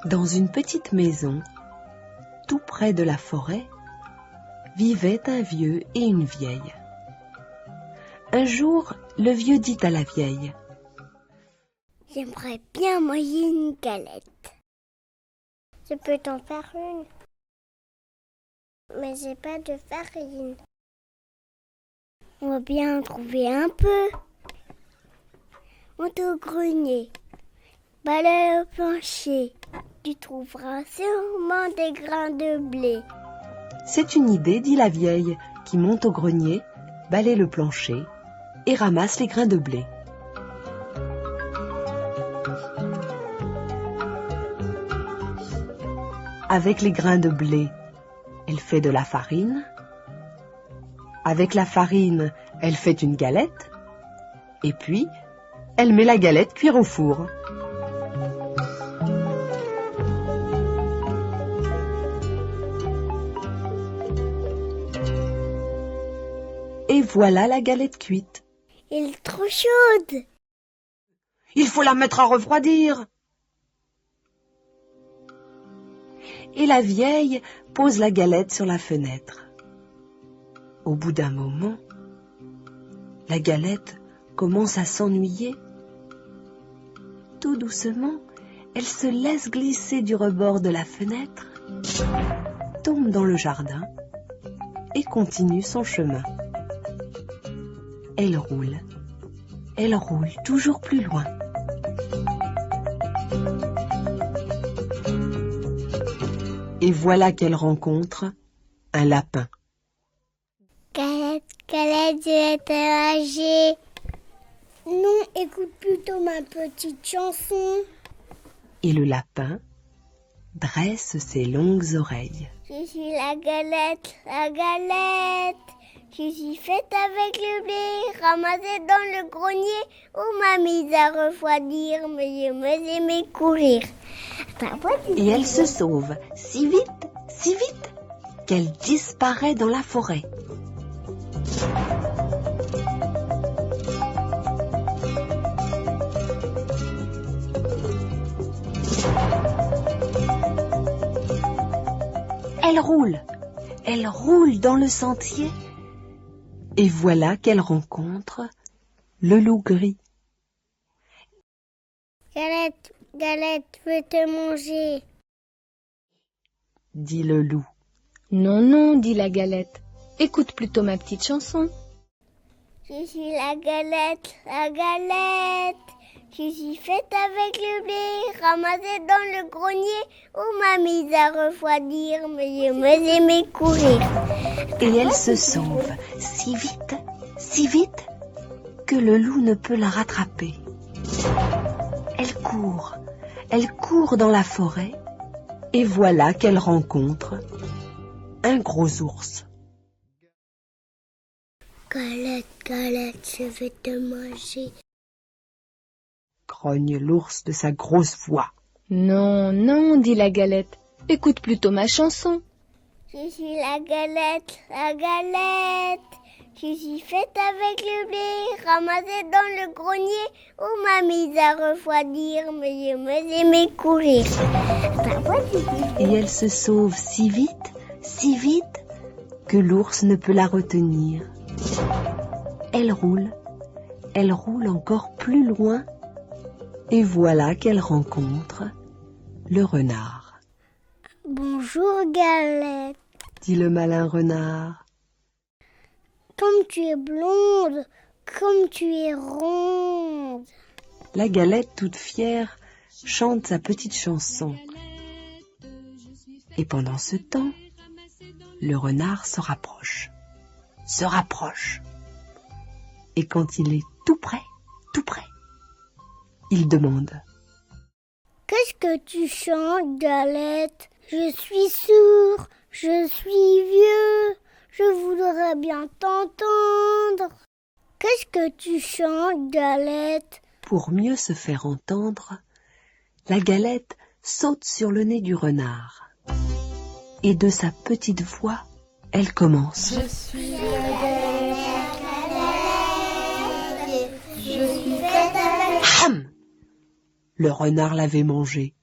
Dans une petite maison, tout près de la forêt, vivaient un vieux et une vieille. Un jour, le vieux dit à la vieille: « J'aimerais bien manger une galette. Je peux t'en faire une, mais j'ai pas de farine. On va bien en trouver un peu. Monte au grenier, balaye au plancher. Tu trouveras sûrement des grains de blé. » C'est une idée, dit la vieille, qui monte au grenier, balaye le plancher et ramasse les grains de blé. Avec les grains de blé, elle fait de la farine. Avec la farine, elle fait une galette. Et puis, elle met la galette cuire au four. Et voilà la galette cuite. Elle est trop chaude. Il faut la mettre à refroidir. Et la vieille pose la galette sur la fenêtre. Au bout d'un moment, la galette commence à s'ennuyer. Tout doucement, elle se laisse glisser du rebord de la fenêtre, tombe dans le jardin et continue son chemin. Elle roule toujours plus loin. Et voilà qu'elle rencontre un lapin. « Galette, galette, je vais te manger. » « Non, écoute plutôt ma petite chanson. » Et le lapin dresse ses longues oreilles. « Je suis la galette, la galette. Je suis faite avec le blé, ramassée dans le grenier. On m'a mise à refroidir, mais je me aimais courir. » Et elle se sauve si vite, qu'elle disparaît dans la forêt. Elle roule dans le sentier. Et voilà qu'elle rencontre le loup gris. « Galette, galette, je veux te manger. » dit le loup. Non, non, dit la galette. Écoute plutôt ma petite chanson. « Je suis la galette, la galette. Je suis faite avec le blé, ramassée dans le grenier. On m'a mise à refroidir, mais je me aimais courir. » Et elle se sauve si vite, que le loup ne peut la rattraper. Elle court dans la forêt, et voilà qu'elle rencontre un gros ours. « Galette, galette, je vais te manger. » grogne l'ours de sa grosse voix. Non, non, dit la galette. Écoute plutôt ma chanson. « Je suis la galette, la galette. Je suis faite avec le blé, ramassée dans le grenier. On m'a mise à refroidir, mais je me aimais courir. » Et elle se sauve si vite, que l'ours ne peut la retenir. Elle roule encore plus loin, et voilà qu'elle rencontre le renard. « Bonjour, galette. » dit le malin renard. « Comme tu es blonde, comme tu es ronde. » La galette, toute fière, chante sa petite chanson. Et pendant ce temps, le renard se rapproche. Et quand il est tout près, il demande: « Qu'est-ce que tu chantes, galette? Je suis sourd, je suis vieux, je voudrais bien t'entendre. Qu'est-ce que tu chantes, galette? » Pour mieux se faire entendre, la galette saute sur le nez du renard. Et de sa petite voix, elle commence: Je suis la galette, je suis faite avec... Ham! Le renard l'avait mangée.